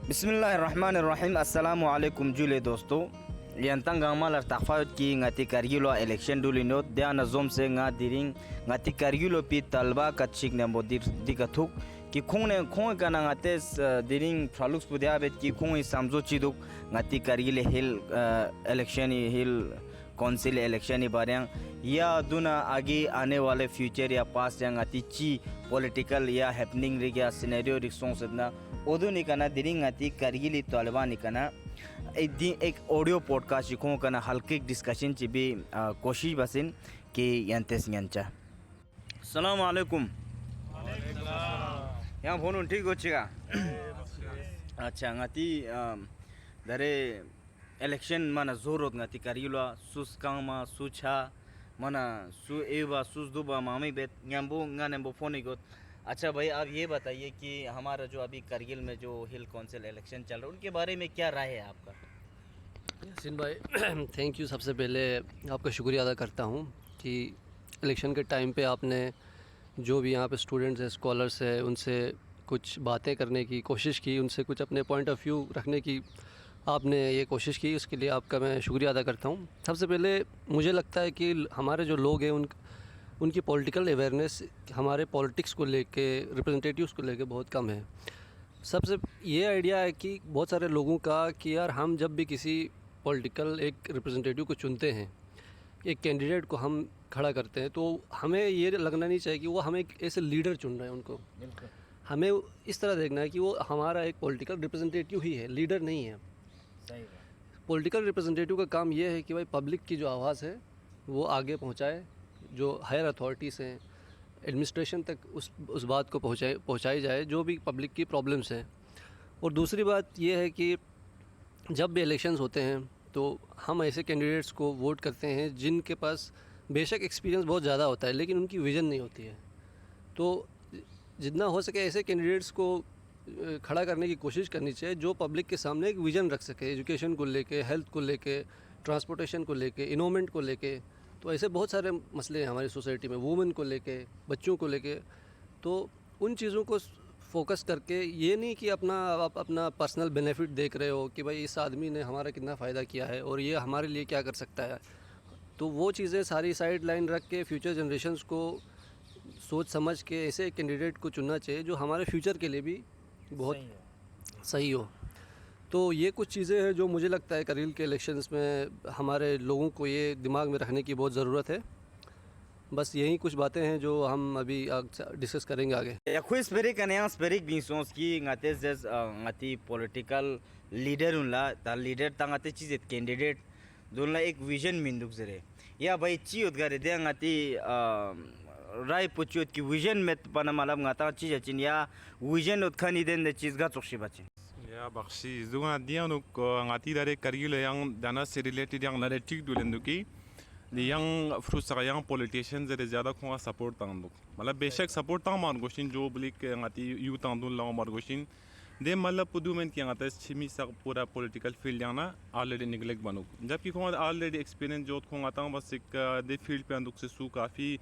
बिस्मिल्लाहिर्रहमानिर्रहीम अस्सलामु अलैकुम जुले दोस्तों यंतंग gamal artaqfayot ki ngati kargilo election dulino diana zomse nga diring ngati kargilo pi talba kachik nembo dikathuk ki khone khon kana ngates diring phalux pudiabet ki khon samzo chiduk ngati kargile hill election hill council election बारे या दुना आगे आने वाले future या past या ngati chi political या happening रे या सिनेरियो रिक्सों सदना ओदो निकाना दिरिंग ngati कारगिल तालिबान निकाना एक ऑडियो पॉडकास्ट जिको कना हल्के डिस्कशन ची भी कोशिश बसिन कि यंतेस यंचा अस्सलाम वालेकुम यहाँ फोन ठीक हो चुका अच्छा ngati दरे election mana zorot ngati karila sus kama sucha mana su eva sus दुबा मामी बेत न्याम्बो nganembo फोन got। अच्छा भाई आप ये बताइए कि हमारा जो अभी करगिल में जो हिल काउंसिल इलेक्शन चल रहा है उनके बारे में क्या राय है आपका? यासीन भाई थैंक यू। सबसे पहले आपका शुक्रिया अदा करता हूँ कि इलेक्शन के टाइम पे आपने जो भी यहाँ पे स्टूडेंट्स हैं स्कॉलर्स हैं उनसे कुछ बातें करने की कोशिश की, उनसे कुछ अपने पॉइंट ऑफ व्यू रखने की आपने ये कोशिश की, उसके लिए आपका मैं शुक्रिया अदा करता हूँ। सबसे पहले मुझे लगता है कि हमारे जो लोग हैं उनकी पॉलिटिकल अवेयरनेस हमारे पॉलिटिक्स को लेके रिप्रेजेंटेटिव्स को लेके बहुत कम है। सबसे ये आइडिया है कि बहुत सारे लोगों का कि यार हम जब भी किसी पॉलिटिकल एक रिप्रेजेंटेटिव को चुनते हैं, एक कैंडिडेट को हम खड़ा करते हैं, तो हमें ये लगना नहीं चाहिए कि वो हमें एक ऐसे लीडर चुन रहे हैं। उनको हमें इस तरह देखना है कि वो हमारा एक पॉलिटिकल रिप्रेजेंटेटिव ही है, लीडर नहीं है। पॉलिटिकल रिप्रेजेंटेटिव का काम ये है कि भाई पब्लिक की जो आवाज़ है वो आगे पहुंचाए, जो हायर अथॉरिटीज़ हैं एडमिनिस्ट्रेशन तक उस बात को पहुंचाई जाए जो भी पब्लिक की प्रॉब्लम्स हैं। और दूसरी बात ये है कि जब भी इलेक्शंस होते हैं तो हम ऐसे कैंडिडेट्स को वोट करते हैं जिनके पास बेशक एक्सपीरियंस बहुत ज़्यादा होता है लेकिन उनकी विज़न नहीं होती है। तो जितना हो सके ऐसे कैंडिडेट्स को खड़ा करने की कोशिश करनी चाहिए जो पब्लिक के सामने एक विज़न रख सके, एजुकेशन को लेके, हेल्थ को लेके, ट्रांसपोर्टेशन को लेके, इन्वायरमेंट को लेके। तो ऐसे बहुत सारे मसले हैं हमारी सोसाइटी में, वुमेन को लेके, बच्चों को लेके। तो उन चीज़ों को फोकस करके ये नहीं कि आप अपना पर्सनल बेनिफिट देख रहे हो कि भाई इस आदमी ने हमारा कितना फ़ायदा किया है और ये हमारे लिए क्या कर सकता है। तो वो चीज़ें सारी साइड लाइन रख के फ्यूचर जनरेशन्स को सोच समझ के ऐसे कैंडिडेट को चुनना चाहिए जो हमारे फ्यूचर के लिए भी बहुत सही हो। तो ये कुछ चीज़ें हैं जो मुझे लगता है करगिल के इलेक्शंस में हमारे लोगों को ये दिमाग में रखने की बहुत ज़रूरत है। बस यही कुछ बातें हैं जो हम अभी डिस्कस करेंगे आगे। Aku sperik kan yang sperik binsos ki ngates des ngati political leader unla ta leader ta ngate chizet candidate dunla एक vision minduk zere या भाई ची उद्गारे दे ngati राय पुचुत की विजन में पना मालूम ngata चीज़ चिन या विजन उत्खानी देन दे चीज़ का चोक्षी बचे या बख्शी जुगा दिया नुक ngati दारे करगिल yang dana से related yang नारे ठीक दुलेंदु की yang फ्रूसा yang politician जरे ज़्यादा खुआ सपोर्ट तांदु मतलब बेशक सपोर्ट तां मार गोशिन जो ब्लिक ngati यू तांदुन लाओ मार गोशिन दे मतलब पुदु में क्या ngata छिमी सा पूरा political field yang ना already neglect बनो जबकि खुआ already experience जो खुआ तां बस एक दे field पे अंदुक से सु काफ़ी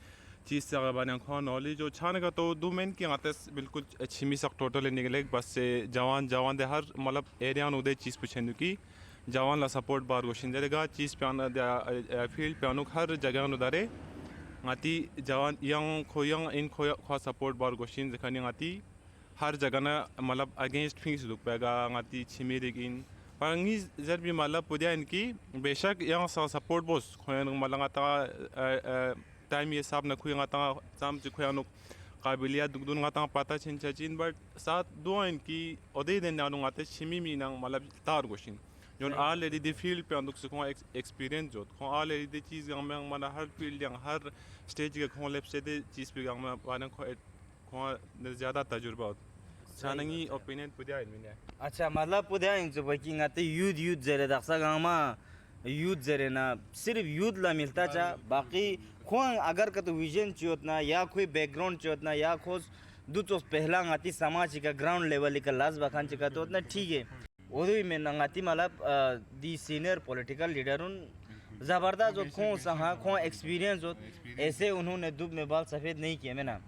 चीज़ से बने खुआ नॉलेज जो छाने का तो दो मेन की आते बिल्कुल छिमी सक टोटल निकले बस से जवान दे हर मतलब एरिया उदय चीज़ पूछेंगे कि जवान ला सपोर्ट बार गोशिन जरेगा चीज़ पे आना फील्ड पे आनुक हर जगह उदारे आती जवान यंग खोयंग इन खोया सपोर्ट बार गोशिन जखानी आती हर जगह ना मतलब अगेंस्ट फिंग्स लुक पेगा आती छिमी लेकिन पांगी जर भी मतलब पुदिया इनकी बेशक यंग सपोर्ट बोस खोया मतलब आता टाइम ये साब न खुया गाता साम च खुया नुक काबिलियत दुगदुन गाता पता छिन चचिन बट साथ दो इनकी ओदे दिन नानु गाते छिमी मीनंग मतलब तार गोशिन जोन ऑलरेडी द फील्ड पे अंदुक से को एक्सपीरियंस जो को ऑलरेडी द चीज गम में मन हर फील्ड yang हर स्टेज के को लेप से द चीज पे गम में पाना को ज्यादा तजुर्बा छानंगी ओपिनियन पुदिया इनमें। अच्छा मतलब पुदिया इन जो बाकी गाते यूथ जरे दक्सा गामा यूथ जरे ना सिर्फ यूथ ला मिलता चा बाकी खों अगर का तो विजन चोतना या कोई बैकग्राउंड चोतना या खोज दो तो पहला गाती समाज का ग्राउंड लेवल का लाज बखान चिका तो उतना ठीक है ओदे में नंगाती मतलब दी सीनियर पॉलिटिकल लीडर उन ज़बरदस्त जो खों सहा खों एक्सपीरियंस हो ऐसे उन्होंने दुब में बाल सफ़ेद नहीं किए मैं ना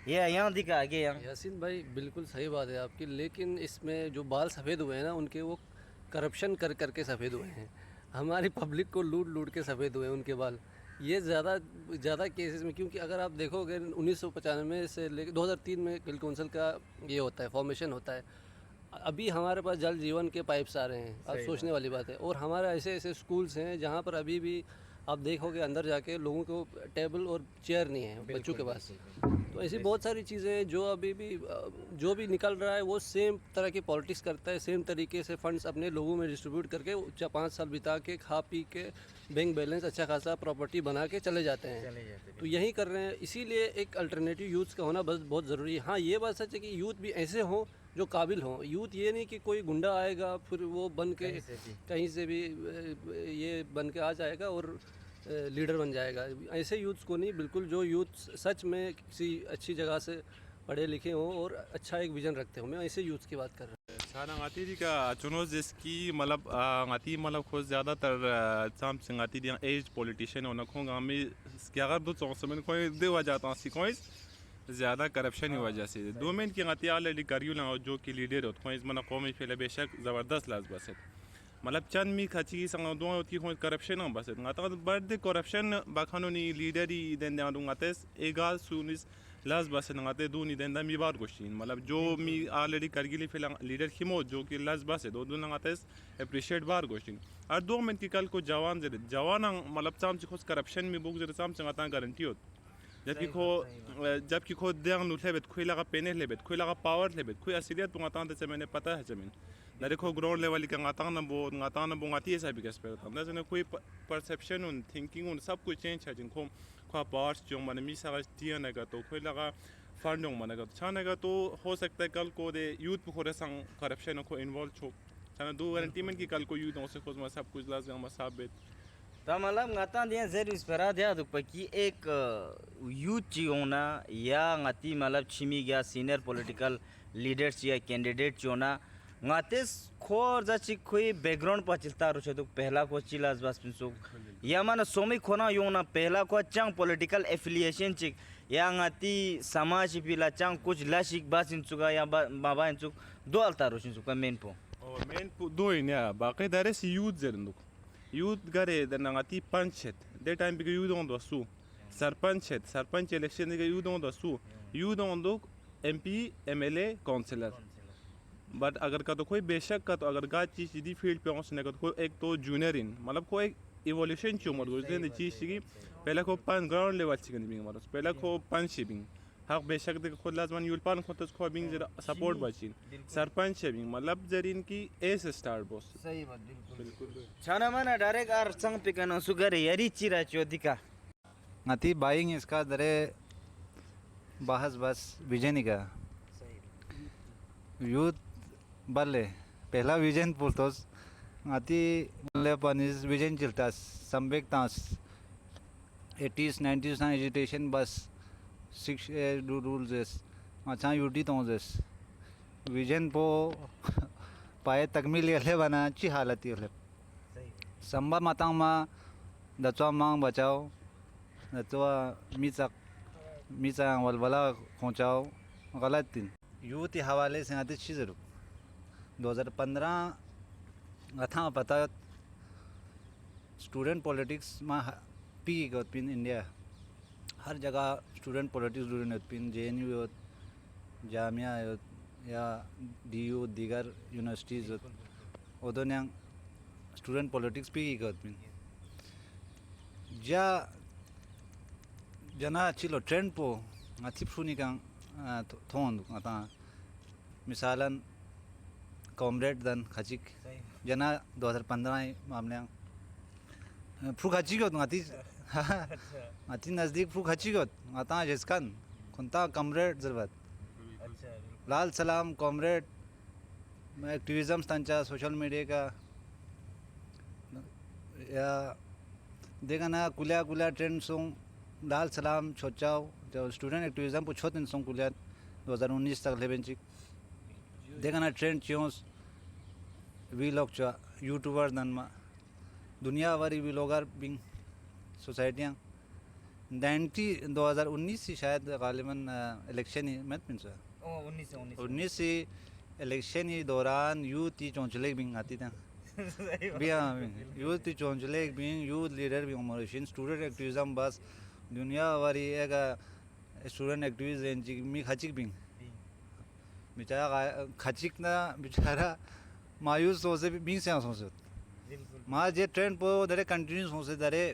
ये यहाँ दिखा आगे यहाँ। यासीन भाई बिल्कुल सही बात है आपकी, लेकिन इसमें जो बाल सफ़ेद हुए हैं ना उनके, वो करप्शन कर करके सफ़ेद हुए हैं। हमारी पब्लिक को लूट लूट के सफ़ेद हुए हैं उनके बाल। ये ज़्यादा ज़्यादा केसेस में, क्योंकि अगर आप देखोगे 1995 से लेकर 2003 में बिल कौंसिल का ये होता है, फॉर्मेशन होता है। अभी हमारे पास जल जीवन के पाइप्स आ रहे हैं, अब सोचने वाली बात है। और हमारे ऐसे ऐसे स्कूल्स हैं जहाँ पर अभी भी आप देखोगे अंदर जाके लोगों को टेबल और चेयर नहीं है बच्चों के पास। तो ऐसी बहुत सारी चीज़ें हैं जो अभी भी जो भी निकल रहा है वो सेम तरह की पॉलिटिक्स करता है, सेम तरीके से फंड्स अपने लोगों में डिस्ट्रीब्यूट करके 5 साल बिता के खा पी के बैंक बैलेंस अच्छा खासा प्रॉपर्टी बना के चले जाते हैं। तो यही कर रहे हैं, इसीलिए एक अल्टरनेटिव यूथ का होना बस बहुत ज़रूरी है। हाँ, ये बात सच है कि यूथ भी ऐसे हों जो काबिल हों। यूथ ये नहीं कि कोई गुंडा आएगा फिर वो बन के कहीं से भी ये बन के आ जाएगा और लीडर बन जाएगा। ऐसे यूथ्स को नहीं, बिल्कुल जो यूथ सच में किसी अच्छी जगह से पढ़े लिखे हों और अच्छा एक विजन रखते हों, मैं ऐसे यूथ्स की बात कर रहा हूँ। sana ngati di ka chunos jiski malab ngati malab ko ज़्यादातर sam से ngati di एज पॉलिटिशियन होना को गामी क्या दो चौसमन कोई दे वजह सी कोई ज़्यादा करप्शन की वजह से दो में की ngati आले करियो ना जो कि लीडर होत कोई मना कौमी फैले बेशक ज़बरदस्त लाज बस मतलब चंद मी खची संग दो की कोई करप्शन हम बस ngata बर्थ करप्शन बाखानोनी लीडरी den da ngates egal sunis लाज बस नगाते दो नहीं देंदा मी बार गोश्तीन मतलब जो मी ऑलरेडी करगिली फिल लीडर खिमो जो कि लाज बस है दो दो नगाते अप्रिशिएट बार गोश्तीन और दो में की कल को जवान जरे जवान मतलब चाम से खुद करप्शन में बुक जरे चाम से गाता गारंटी होत जबकि खुद देंग नुले बेत कोई लगा पेने ले बेत कोई लगा पावर ले बेत कोई असलियत तो गाता से मैंने पता है जमीन ना देखो ग्राउंड लेवल का गाता ना वो गाती है सब कैसे पे होता है कोई परसेप्शन उन थिंकिंग उन सब कुछ चेंज है जिनको खा पार्स जो मन मी सारा दिया नेगा तो कोई लगा फंड मन का छानेगा तो हो सकता है कल को दे यूथ को संग करप्शन को इन्वॉल्व छो छाना दो गारंटी में कि कल को यूथ से खुद में सब कुछ लाज हम साबित तो मतलब ngata dia zer ispera dia तो पकी एक यूथ ची होना या ngati मतलब छिमी गया सीनियर पॉलिटिकल लीडर्स या कैंडिडेट ची होना ngates खोर जाची कोई बैकग्राउंड पर चलता रहो तो पहला को चिलास बस पिंसो या माना सोमी खोना योना पहला को चंग पॉलिटिकल एफिलिएशन चिक या ngati समाज पिला चंग कुछ लाशिक बस इंसुगा या बाबा इंसुक दो अलता रहो इंसुका मेन पो और मेन दो इन या बाकी दारे सी यूथ जरंदो यूथ गरे दनगाती पंचायत दे टाइम बिग यूथ ऑन दसु सरपंच इलेक्शन के यूथ ऑन दसु यूथ ऑन दो एमपी एमएलए काउंसलर बट अगर का तो कोई बेशक का तो अगर गा चीज सीधी फील्ड पे पहुंचने का तो कोई एक तो जूनियर इन मतलब कोई इवोल्यूशन चो मत गुजरे चीज की पहले को पान ग्राउंड लेवल चिकन बिंग मारो पहले को पान शिपिंग हक बेशक दे खुद लाजमान यूल पान खुद को बिंग जरा सपोर्ट बचिन सरपंच शिपिंग मतलब जरीन की एस स्टार बॉस सही बात बिल्कुल छाना माना डायरेक्ट आर संग पे कनो सुगर यारी चिरा चोदिका ngati buying इसका दरे बहस बस विजन का यूथ बल्ले पहला विजन पुलतोस ngati ले पनिस विजन चलता संबेक तास 80s 90s ना एजुटेशन बस 6 रूल्स एस अच्छा यूटी तोंजेस विजन पो पाए तकमील ले बना अच्छी हालत ये संबा मातांग मा दचवा मांग बचाओ दचवा मीचा वलवला खोचाओ गलत दिन यूथ के हवाले से आते चीज़ 2015 अथा पता स्टूडेंट पॉलिटिक्स में पी पिन इंडिया हर जगह student politics pin JNU Jamia या DU दीगर यूनिवर्सिटीज़ उदों स्टूडेंट पॉलिटिक्स पी पिन जा जना अच्छी लो ट्रेंड पो अच्छी फ्रूनी का थोन आता मिसालन कॉमरेड दन खचिक जना 2015 मामले फ्रू खची को आती आती नज़दीक फ्रू खची को आता जिसकन खुंता कॉमरेड ज़रूरत लाल सलाम कॉमरेड एक्टिविज़म तंचा सोशल मीडिया का या देखा ना कुलिया ट्रेंड सोंग लाल सलाम छोचाओ जो स्टूडेंट एक्टिविज़म पूछो तीन सोंग कुलिया 2019 तक लेबन चिक देखा ना ट्रेंड चियोस वी लोग चो यूट्यूबर दन मा दुनिया वारी वी लोगार बिंग सोसाइटियाँ 2019 से शायद गालिबन इलेक्शन ही मत पिन सर 19 से इलेक्शन ही दौरान यूथ ही चौंचले बिंग आती था बिया यूथ ही चौंचले Bing youth leader Bing मॉरिशन student activism बस दुनिया वाली एक स्टूडेंट एक्टिविज्म मी खचिक बिंग बेचारा खचिक ना बेचारा मायूस हो से बिंग से हो से माँ जे ट्रेंड पो दरे कंटिन्यूस हो से दरे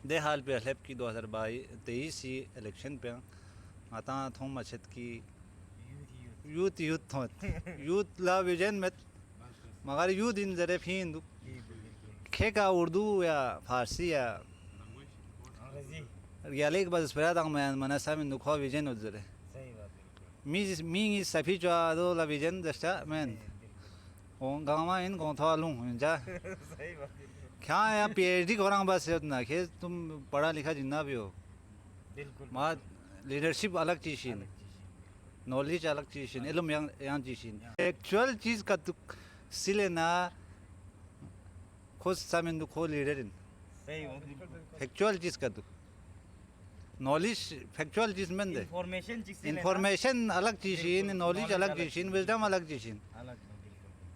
दे हाल पे हलेप की 2023 ही इलेक्शन पे आता थोम मचत की यूथ यूथ ला विजन में मगर यूथ इन जरे फिन खे का उर्दू या फारसी या याले एक बस परा तक मैं मनसा में दुखा विजन उजरे मी सफी चुआ दो ला विजन दस्ता मैं गाँव इन कौन था लूँ जा क्या या PhD कोरांग बस ना खे तुम पढ़ा लिखा जिन्ना भी हो माँ लीडरशिप अलग चीज़ नॉलेज अलग चीज़ इल्म यहाँ चीज़ एक्चुअल चीज़ का तो सिले ना खुद सामिन दुखो लीडर इन फैक्चुअल चीज़ का तो नॉलेज फैक्चुअल चीज़ में दे इंफॉर्मेशन अलग चीज़ नॉलेज अलग चीज़ विजडम अलग चीज़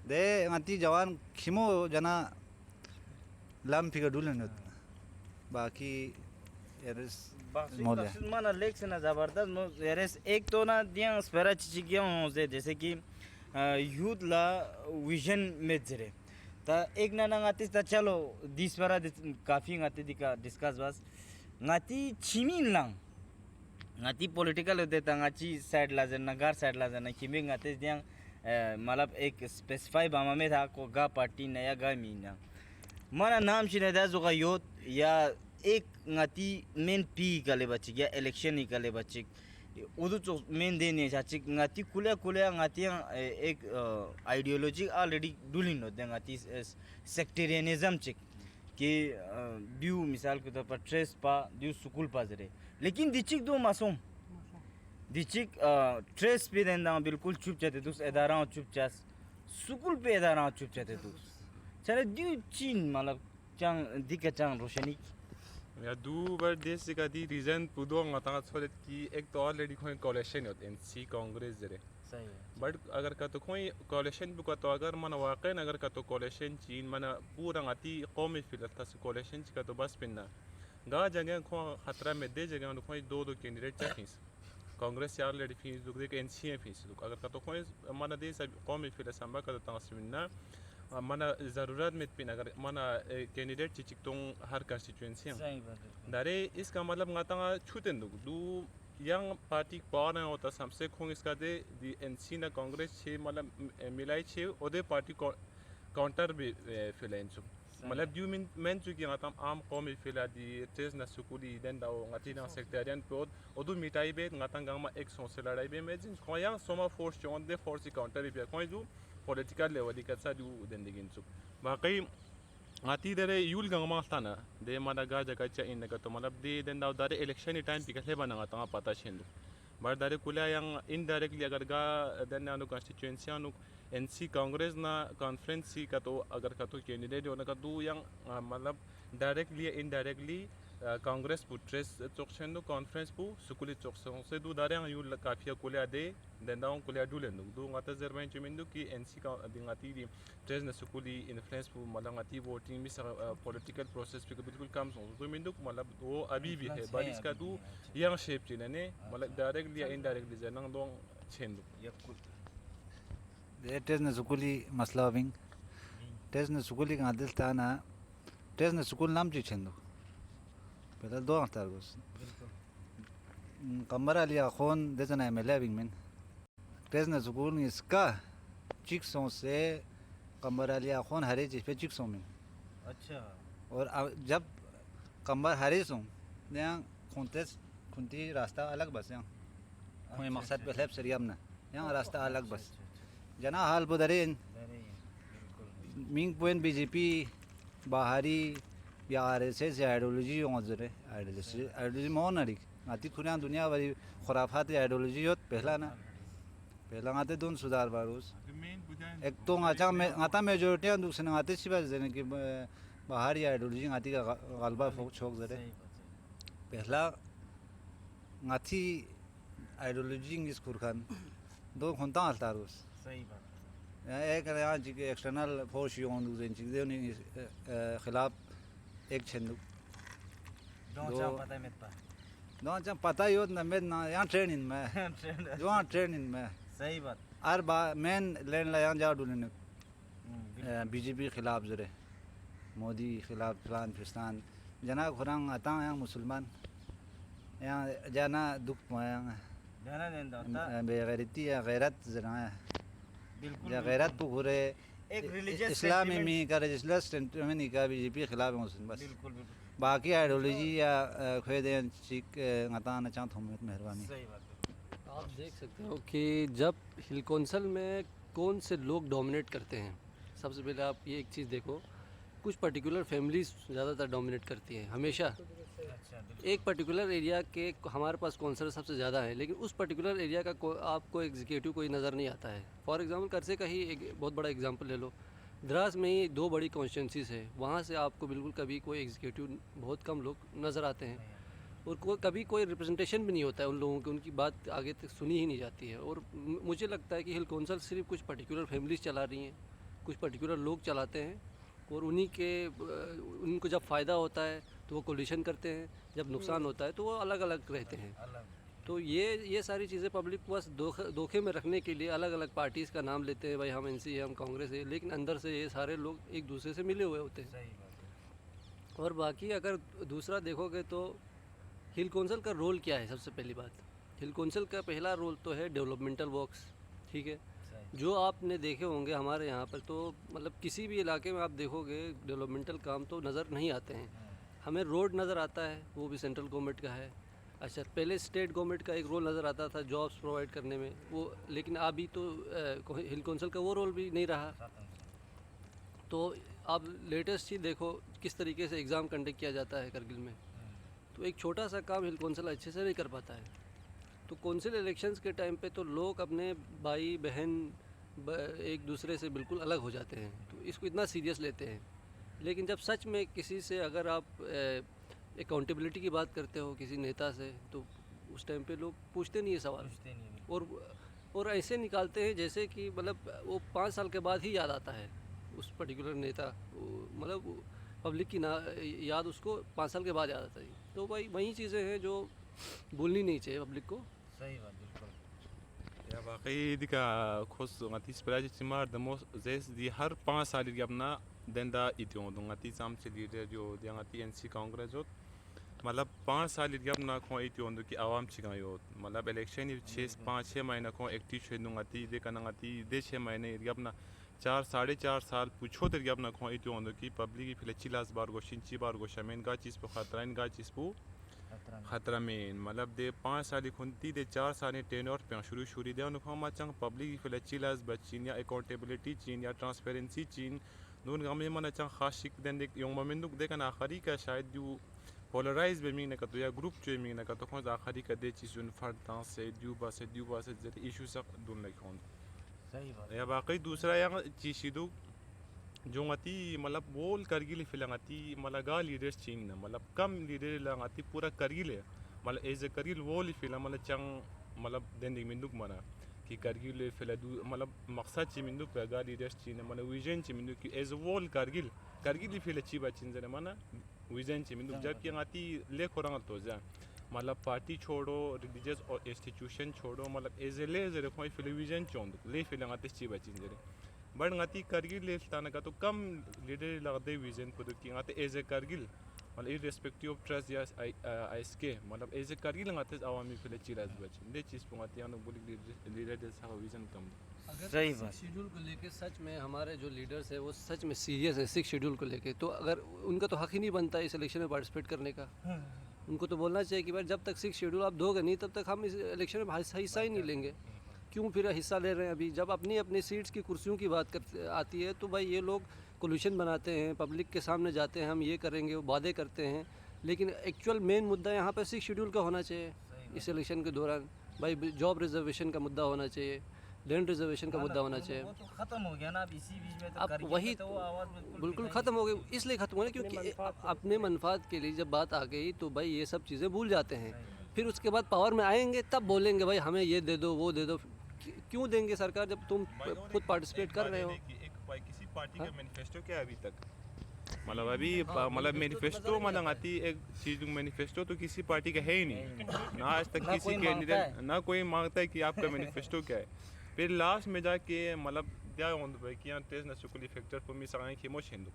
दे आती जवान खिमो जना लम फिगर डुलन बाकी mana leksina zabardast eres ek to na diyan spera chichigiyan hoze जैसे कि youth la vision में जरे ता एक ना ngati ता चलो दिस परा काफी ngati दिका डिस्कस बस ngati chimin lang ngati political देता ngati साइड ला जन नगर साइड ला जन किमे ngati दिyan मतलब एक स्पेसिफाई बामा में था को गा पार्टी नया गा मीना mana नाम शिने दा जो youth या एक ngati मेन पी कले बच्चे या इलेक्शन ही कले बच्चे उधर तो मेन देने चाची ngati कुले ngati एक आइडियोलॉजी ऑलरेडी डुलिन होते हैं ngati सेक्टेरियनिज्म चिक कि दियो मिसाल के तौर पर ट्रेस पा दियो स्कूल पा जरे लेकिन दिचिक दो मासूम दिचिक ट्रेस पे देना बिल्कुल चुप जाते दूस इदारा चुप चास स्कूल पे इदारा चुप जाते दूस चले दियो चीन मतलब चांग दिक्कत चांग रोशनी या दो बार देश का दी रीजन पुदो ngata छोड़त की एक तो ऑलरेडी कोई कोalition होते हैं NC कांग्रेस जरे सही है बट अगर का तो कोई कोalition भी का तो अगर मन वाकई अगर का तो कोalition चीन मन पूरा ngati कौमी फिलता से कोalition का तो बस पिन्ना गा जगह को खतरा में दे जगह उनको कोई दो कैंडिडेट चाहिए कांग्रेस यार ऑलरेडी फीस दुख दे के NC फीस अगर का तो कोई मन दे सब कौमी फिल संभा का तो तंगसमिना mana ज़रूरत में पिन अगर mana कैंडिडेट चिचिकतों हर कंस्टिट्यूएंसी दारे इसका मतलब गाता छूटें दो यंग पार्टी पावर होता सबसे खोंग इसका दे दी NC ना कांग्रेस छे मतलब मिलाई छे ओदे पार्टी काउंटर भी फिलें चुप मतलब दो में चुकी गाता आम कौमी फिला दी तेज ना सुकुली दें दाव गाती ना सेक्रेटरियन पे ओदो मिटाई बे गाता गामा एक सोंसे लड़ाई बे में जिन कोई सोमा फोर्स चौन दे फोर्स काउंटर भी कोई जो political level di katsa du den digin su bakai ati dare yul gangma stana de mada ga jaga cha in ka to malab de den daw dare election time pikathe bana ta pata shendu bar dare kula yang indirectly agar ga den na constituency anu NC congress na conference ka to agar ka to candidate ona ka du yang malab directly indirectly Congress Pu trace चोक्शन दो conference पु सुकुली चोक्सन से दो दारे you काफिया कुलिया दे देंदाओं कुलिया डुलें दो गाता German चुमिंदो की NC का दिंगाती दी ट्रेस न सुकुली इन्फ्लुएंस पु मलंगाती वोटिंग में पॉलिटिकल प्रोसेस पे बिल्कुल कम सो तो मिंदो मतलब वो अभी भी है बट इसका दो यंग शेप चिने ने मतलब डायरेक्टली या इनडायरेक्टली जनंग दो छेंदो दे ट्रेस न सुकुली मसला बिंग ट्रेस न सुकुली का दिल ताना ट्रेस न सुकुल नाम ची छेंदो पहले दो अंतर गुस कमरा लिया कौन देजना है मेले बिंग में ट्रेस न सुकून इसका चिक्सों से कमरा लिया कौन हरे चीज़ पे चिक्सों में अच्छा और जब कमर हरे सों यहाँ खुंती रास्ता अलग बस यहाँ कोई मकसद पे लेप सरियम ना यहाँ रास्ता अलग बस जना हाल बुदरेन मिंग पॉइंट BJP बाहरी या RSS आइडियोलॉजी औजरे आइडियोलॉजी मौन अड़ी आती खुनिया दुनिया वाली खुराफात आइडियोलॉजी होत पहला आते दोन सुधार बारूस एक तो आता मेजोरिटी दूसरे आते सिवा जने कि बाहरी आइडियोलॉजी आती का गलबा फोक छोक जरे पहला ngati ideology ngis kurkan do khonta altarus सही बात एक यहाँ जी के एक्सटर्नल फोर्स यों दूसरे चीज़ दे उन्हें खिलाफ एक छंदू don't दो- jump पता है मेरे पास दो जब पता ही हो ना मैं ना यहाँ ट्रेनिंग में जो यहाँ ट्रेनिंग में सही बात हर बार मेन लैंड ला यहाँ जा डूने बीजेपी खिलाफ जरे मोदी खिलाफ फलान फिस्तान जना खुरांग आता यहाँ मुसलमान यहाँ जाना दुख पाया जाना नहीं होता बेगैरती या गैरत जरा बिल्कुल या गैरत पुखुरे एक religious इस्लाम sentiment- में का रजिस्टर्ड स्टेटमेंट नहीं का बीजेपी खिलाफ है मुस्लिम बस बिल्कुल बिल्कुल बाकी आइडियोलॉजी या खुदे चिक ngata ना चाहता हूँ मेहरबानी सही बात है आप देख सकते हो कि जब हिल कौंसल में कौन से लोग डोमिनेट करते हैं। सबसे पहले आप ये एक चीज़ देखो, कुछ पर्टिकुलर फैमिलीज ज़्यादातर डोमिनेट करती हैं हमेशा। अच्छा बिल्कुल एक पर्टिकुलर एरिया के हमारे पास कौंसलर सबसे ज़्यादा है, लेकिन उस पर्टिकुलर एरिया का आपको एग्जीक्यूटिव कोई नज़र नहीं आता है। फॉर एग्जांपल करसे का ही एक बहुत बड़ा एग्जांपल ले लो, द्रास में ही 2 बड़ी कॉन्स्टिट्यूंसीज है, वहाँ से आपको बिल्कुल कभी कोई एग्जीक्यूटिव बहुत कम लोग नज़र आते हैं और कभी कोई रिप्रेजेंटेशन भी नहीं होता है उन लोगों की, उनकी बात आगे तक सुनी ही नहीं जाती है। और मुझे लगता है कि हिल कौंसल सिर्फ कुछ पर्टिकुलर फैमिलीज चला रही हैं, कुछ पर्टिकुलर लोग चलाते हैं और उन्हीं के उनको जब फ़ायदा होता है तो वो कोलिशन करते हैं, जब नुकसान होता है तो वो अलग अलग रहते हैं। अलग तो ये सारी चीज़ें पब्लिक को बस धोखे में रखने के लिए अलग अलग पार्टीज़ का नाम लेते हैं, भाई हम एनसी है, हम कांग्रेस है, लेकिन अंदर से ये सारे लोग एक दूसरे से मिले हुए होते हैं। सही बात है और बाकी अगर दूसरा देखोगे तो हिल कौंसल का रोल क्या है। सबसे पहली बात, हिल कौंसल का पहला रोल तो है डेवलपमेंटल वर्क्स, ठीक है। सही जो आपने देखे होंगे हमारे यहाँ पर तो मतलब किसी भी इलाके में आप देखोगे डेवलपमेंटल काम तो नज़र नहीं आते हैं। हमें रोड नज़र आता है, वो भी सेंट्रल गवर्नमेंट का है। अच्छा, पहले स्टेट गवर्नमेंट का एक रोल नज़र आता था जॉब्स प्रोवाइड करने में, वो लेकिन अभी तो हिल कौंसल का वो रोल भी नहीं रहा। खत्म तो आप लेटेस्ट चीज़ देखो किस तरीके से एग्ज़ाम कंडक्ट किया जाता है करगिल में, तो एक छोटा सा काम हिल कौंसल अच्छे से नहीं कर पाता है। तो कौंसिल इलेक्शंस के टाइम पे तो लोग अपने भाई बहन एक दूसरे से बिल्कुल अलग हो जाते हैं, तो इसको इतना सीरियस लेते हैं। लेकिन जब सच में किसी से अगर आप अकाउंटेबिलिटी की बात करते हो किसी नेता से, तो उस टाइम पे लोग पूछते नहीं है सवाल, पूछते नहीं है और ऐसे निकालते हैं जैसे कि मतलब वो 5 साल के बाद ही याद आता है उस पर्टिकुलर नेता, मतलब पब्लिक की ना याद उसको 5 साल के बाद याद आता है। तो भाई वही चीज़ें हैं जो भूलनी नहीं चाहिए पब्लिक को। सही बात बिल्कुल या वाकई दिका खुश ngati spraje timar demo zes di har 5 साल की अपना दंदा इतियों दो ngati साम से लीडर जो दिया ngati एनसी कांग्रेस जो मतलब 5 साल की अपना को इतियों दो की आवाम चिका यो मतलब इलेक्शन 6-5 महीना को एक्टिव छे दो ngati दे कना ngati दे 6 महीने की अपना 4-4.5 साल पूछो तर की अपना को इतियों दो की पब्लिक की फिलचिलास बार गो शिंची बार गो शमेन का चीज पे खतरा इन का चीज पे खतरा में मतलब दे 5 साल खुनती दे 4 साल टेन्योर पे शुरू दे उनको हम चंग पब्लिक फिलचिलास बचिन या अकाउंटेबिलिटी चीन या ट्रांसपेरेंसी चीन नून गाम में मन चंग खासिक देन दे यों ममिंदुक दे कना आखरी का शायद जो पोलराइज बे मिंग न कतो या ग्रुप जो मिंग न कतो खोज आखरी का दे चीज उन फर्द दां से द्यूबा से जरे इशू सब दून लग खोन सही बात या बाकी दूसरा या चीज दो जो ngati मतलब बोल करगिल फिलंगती मतलब गा लीडर्स चीन न मतलब कम लीडर लंगती पूरा करगिल मतलब एज ए करगिल बोल फिल मतलब चंग मतलब देंदिंग मिंदुक मना कि करगिल फिल दू मतलब मकसद ची मिंदुक गा लीडर्स चीन मतलब विजन ची मिंदुक कि एज बोल करगिल फिल ची बचिन जने मना विजन ची मिंदुक जबकि ngati ले खोरंग तो जा मतलब पार्टी छोड़ो रिलीजियस और इंस्टीट्यूशन छोड़ो मतलब एज ए ले जरे कोई फिल विजन चोंद ले फिलंगती ची बचिन जरे बट ngati करगिल ले ताना का तो कम लीडर लगदे विजन को कि ngati एज ए करगिल मतलब इररेस्पेक्टिव ऑफ ट्रस्ट या आईएसके मतलब एज ए करगिल ngati आवामी फिले चिराज बच दे चीज को ngati आनो बोली लीडर दे सा विजन कम सही बात शेड्यूल को लेके सच में हमारे जो लीडर्स हैं वो सच में सीरियस है 6 शेड्यूल को लेके। तो अगर उनका तो हक ही नहीं बनता इस इलेक्शन में पार्टिसिपेट करने का, उनको तो बोलना चाहिए कि भाई जब तक 6 शेड्यूल आप दोगे नहीं तब तक हम इस इलेक्शन में हिस्सा ही नहीं लेंगे। क्यों फिर हिस्सा ले रहे हैं? अभी जब अपनी अपनी सीट्स की कुर्सियों की बात आती है तो भाई ये लोग कोल्यूशन बनाते हैं, पब्लिक के सामने जाते हैं हम ये करेंगे, वो वादे करते हैं, लेकिन एक्चुअल मेन मुद्दा यहाँ पर 6 शेड्यूल का होना चाहिए इस इलेक्शन के दौरान। भाई जॉब रिजर्वेशन का मुद्दा होना चाहिए, लैंड रिजर्वेशन का मुद्दा होना चाहिए। वो तो खत्म हो गया ना अब इसी बीच में तो अब करगिल वही में तो वो आवाज बिल्कुल ख़त्म हो गई, इसलिए ख़त्म हो गया क्योंकि अपने मनफात के लिए जब बात आ गई तो भाई ये सब चीज़ें भूल जाते हैं। फिर उसके बाद पावर में आएंगे तब बोलेंगे भाई हमें ये दे दो वो दे दो। क्यों देंगे सरकार जब तुम खुद पार्टिसिपेट कर रहे हो? किसी पार्टी का मैनिफेस्टो क्या है अभी तक? मतलब अभी मतलब मैनिफेस्टो मतलब आती एक चीज़, मैनिफेस्टो तो किसी पार्टी का है ही नहीं ना आज तक। किसी कैंडिडेट ना कोई मांगता है कि आपका मैनिफेस्टो क्या है। फिर लास्ट में जाके मतलब क्या होता है कि यहाँ टेस्ट ना सुकुली फैक्टर पर मिसाल के मोश हिंदू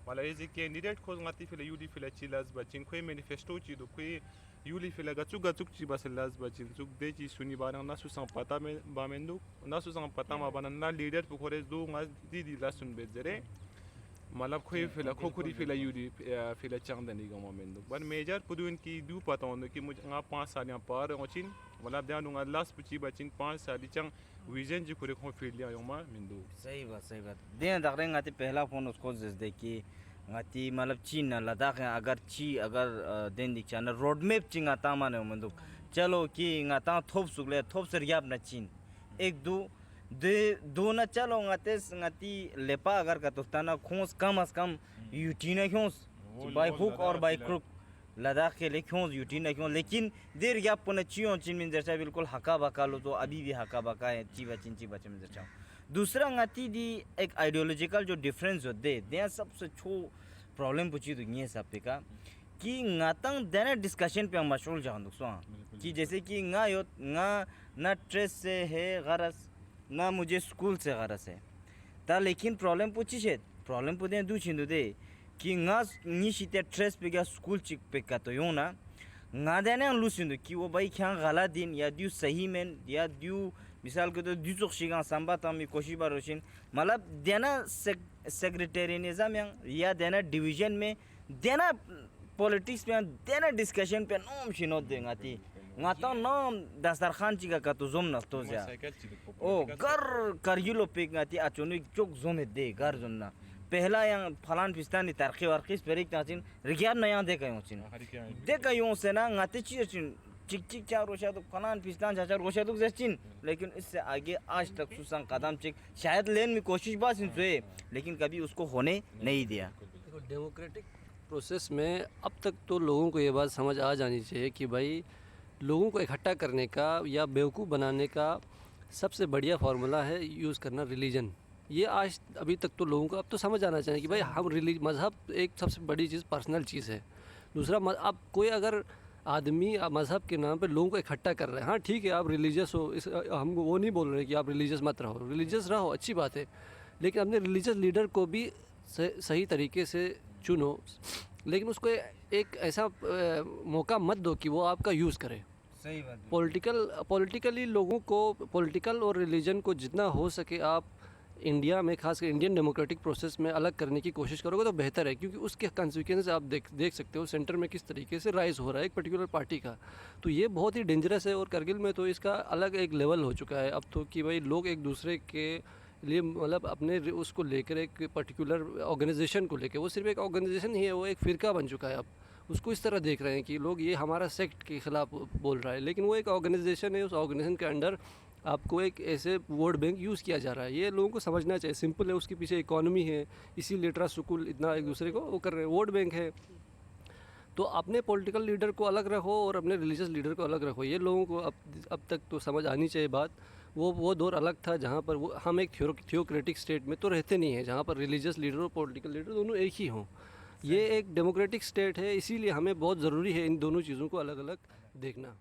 मतलब ऐसे कैंडिडेट खोज गाती फिर यूली फिर चिलास बचिन कोई मैनिफेस्टो चीज़ दो कोई यूली फिर गचुक ची बस लास बचिन सुक दे ची सुनी बार ना सुसंग पता में बामेंदु ना सुसंग पता मा बनना लीडर पुखोरे दो मा दी लास सुन बेजरे मतलब कोई फिर खोखुरी फिर यूली फिर चांदनी का मोमेंदु पर मेजर पुदुन की दू पता होने कि मुझे आप 5 साल यहाँ पार ओचिन मतलब ध्यान लास पुची बचिन 5 साल चंग विजन जी कुरे खो फील्ड लिया योमा मिंदु। सही बात दें दखरे ngati पहला फोन उसको जिस दे कि ngati मतलब चीन लद्दाख अगर दिन दिख चाना रोड मैप चिंगा तामा ने मंदुक चलो कि ngata थोप सुगले थोप सरयाब न चीन एक दो न चलो ngati लेपा अगर कतुस्ताना खोस कम अज कम यूटीना खोस बाय हुक और बाय क्रुक लद्दाख के लिए क्यों यूटी ना क्यों, लेकिन देर गया पुनः चियों चिन में जैसा बिल्कुल हका बका लो तो अभी भी हका बका है ची बचे में जैसा। दूसरा ngati दी एक आइडियोलॉजिकल जो डिफरेंस होते हैं सबसे छो प्रॉब्लम पूछी तो ये सब पे का कि ngатang देना डिस्कशन पे हम मशगूल जान दोस्तों कि जैसे कि ना ट्रेस से है गरज ना मुझे स्कूल से गरज है ता, लेकिन प्रॉब्लम पूछी है प्रॉब्लम पूछे दू छिंदू दे कि नी शीते ट्रेस पे गया स्कूल चिक पे का तो यूँ ना देने लूसिंदू कि वो भाई क्या गलत दिन या द्यू सही में या द्यू मिसाल के तो द्यू चोक्षिगा संबा तमी कोशिश बारोशिन मतलब देना सेक्रेटेरियनिज्म या देना डिवीजन में देना पॉलिटिक्स में देना डिस्कशन पे नोम शिनो देंगा थी ngata nom dasarkhan chiga ka to zom na to ja o kargilo pe ngati achoni chok zom de gar jonna पहला यहाँ फलान पिस्तानी तरक्की वर्कीस पेरिक नाचिन रिक्यार नया देखा यूँ चिन देखा यूँ से ना गाते चीज़ चिन चिक चिक चार रोशा तो फलान पिस्तान चार रोशा तो जैसिन, लेकिन इससे आगे आज तक सुसंग कदम चिक शायद लेन में कोशिश बात से लेकिन कभी उसको होने नहीं दिया। देखो डेमोक्रेटिक प्रोसेस में अब तक तो लोगों को ये बात समझ आ जानी चाहिए कि भाई लोगों को इकट्ठा करने का या बेवकूफ़ बनाने का सबसे बढ़िया फार्मूला है यूज़ करना रिलीजन। ये आज अभी तक तो लोगों को अब तो समझ आना चाहिए कि भाई हम मज़हब एक सबसे बड़ी चीज़ पर्सनल चीज़ है। दूसरा अब कोई अगर आदमी मज़हब के नाम पे लोगों को इकट्ठा कर रहे हैं, हाँ ठीक है आप रिलीजियस हो, हम वो नहीं बोल रहे कि आप रिलीजियस मत रहो, रिलीजियस रहो अच्छी बात है, लेकिन अपने रिलीजियस लीडर को भी सही तरीके से चुनो, लेकिन उसको एक ऐसा मौका मत दो कि वो आपका यूज़ करे। सही बात। पॉलिटिकली लोगों को पॉलिटिकल और रिलीजन को जितना हो सके आप इंडिया में खासकर इंडियन डेमोक्रेटिक प्रोसेस में अलग करने की कोशिश करोगे तो बेहतर है, क्योंकि उसके कॉन्सिक्वेंस आप देख सकते हो सेंटर में किस तरीके से राइज हो रहा है एक पर्टिकुलर पार्टी का, तो ये बहुत ही डेंजरस है। और करगिल में तो इसका अलग एक लेवल हो चुका है अब तो कि भाई लोग एक दूसरे के लिए मतलब अपने उसको लेकर एक पर्टिकुलर ऑर्गेनाइजेशन को लेकर, वो सिर्फ एक ऑर्गेनाइजेशन ही है, वो एक फ़िरका बन चुका है अब, उसको इस तरह देख रहे हैं कि लोग ये हमारा सेक्ट के ख़िलाफ़ बोल रहा है, लेकिन वो एक ऑर्गेनाइजेशन है, उस ऑर्गेनाइजेशन के अंडर आपको एक ऐसे वोट बैंक यूज़ किया जा रहा है। ये लोगों को समझना चाहिए, सिंपल है, उसके पीछे इकोनॉमी है, इसीलिए ट्रस्ट सुकूल इतना एक दूसरे को वो कर रहे हैं, वोट बैंक है। तो अपने पॉलिटिकल लीडर को अलग रखो और अपने रिलीजियस लीडर को अलग रखो, ये लोगों को अब तक तो समझ आनी चाहिए बात। वो दौर अलग था जहाँ पर वो हम एक थियोक्रेटिक स्टेट में तो रहते नहीं हैं जहाँ पर रिलीजियस लीडर और पॉलिटिकल लीडर दोनों एक ही हों। ये एक डेमोक्रेटिक स्टेट है, इसीलिए हमें बहुत ज़रूरी है इन दोनों चीज़ों को अलग अलग देखना।